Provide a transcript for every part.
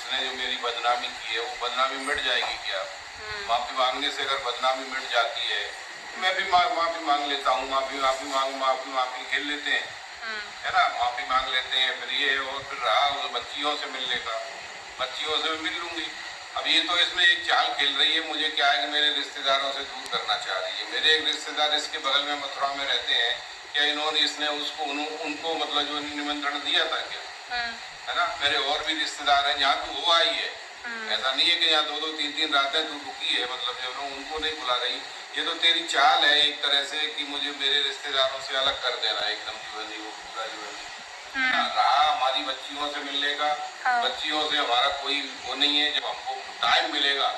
इसने जो मेरी बदनामी की है वो बदनामी मिट जाएगी क्या? माफी मांगने से अगर बदनामी मिट जाती है, मैं भी माफी मांग लेता हूँ, माफी खेल लेते हैं, है ना, माफी मांग लेते हैं, फिर ये और फिर रहा उस बच्चियों से मिलने का, बच्चियों से मिल लूंगी। अब ये तो इसमें एक चाल खेल रही है, मुझे क्या है कि मेरे रिश्तेदारों से दूर करना चाह रही है। मेरे एक रिश्तेदार इसके बगल में मथुरा में रहते हैं, क्या इन्होंने इसने उसको उनको मतलब जो निमंत्रण दिया था क्या? है ना, मेरे और भी रिश्तेदार हैं जहाँ तू हो आई है, ऐसा नहीं है कि यहाँ 2-2 3-3 रातें तू रुकी है, मतलब जो उनको नहीं बुला रही। ये तो तेरी चाल है एक तरह से कि मुझे मेरे रिश्तेदारों से अलग कर देना है एकदम, जो है वो पूरा जो है रहा हमारी बच्चियों से मिलने का। बच्चियों से हमारा कोई वो नहीं है, जब हमको टाइम मिलेगा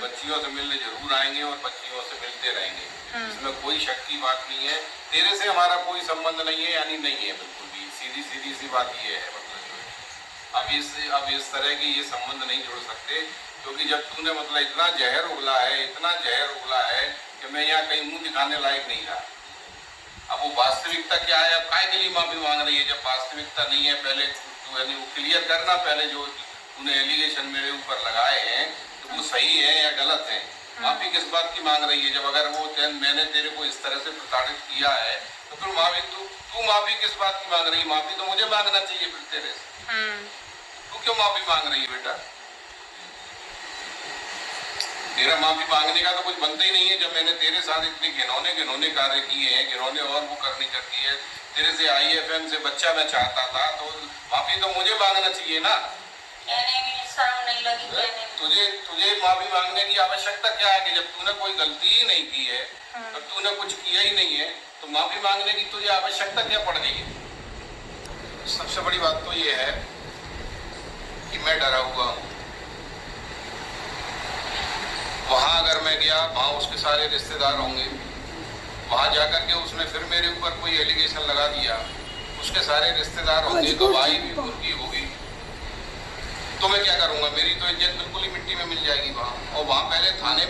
बच्चियों से मिलने जरूर आएंगे और बच्चियों से मिलते रहेंगे, इसमें कोई शक की बात नहीं है। तेरे से हमारा कोई संबंध नहीं है, यानी नहीं है बिल्कुल भी, सीधी सीधी सी बात ये है। मतलब अब इस तरह के ये संबंध नहीं जुड़ सकते, क्योंकि जब तूने मतलब इतना जहर उगला है, इतना जहर उगला है कि मैं यहाँ कहीं मुंह दिखाने लायक नहीं रहा। अब वो वास्तविकता क्या है, अब काय के लिए माफी मांग रही है जब वास्तविकता नहीं है? पहले तू वो क्लियर करना, पहले जो तूने एलिगेशन मेरे ऊपर लगाए हैं तो वो सही है या गलत है? माफी किस बात की मांग रही है? जब अगर वो मैंने तेरे को इस तरह से प्रताड़ित किया है तो फिर माफी तू माफी किस बात की मांग रही है? माफी तो मुझे मांगना चाहिए फिर तेरे से। तू क्यों माफी मांग रही है बेटा? तेरा माफी मांगने का तो कुछ बनता ही नहीं है, जब मैंने तेरे साथ इतने घिनौने कार्य किए हैं, घिनौने और वो करनी करती है। तेरे से IFM से बच्चा मैं चाहता था, तो माफी तो मुझे मांगना चाहिए ना। शर्म नहीं लगी कहने में? तुझे माफी मांगने की आवश्यकता क्या है कि जब तूने कोई गलती ही नहीं की है, जब तूने कुछ किया ही नहीं है, तो माफी मांगने की तुझे आवश्यकता क्या पड़ गई है? सबसे बड़ी बात तो ये है कि मैं डरा हुआ हूँ। वहां अगर मैं गया, वहां उसके सारे रिश्तेदार होंगे, वहां जाकर के उसने फिर मेरे ऊपर कोई एलिगेशन लगा दिया, उसके सारे रिश्तेदार होंगे, गवाही भी उनकी होगी, तो मैं क्या करूंगा? मेरी तो इज्जत बिल्कुल ही मिट्टी में मिल जाएगी वहां। और वहां पहले थाने में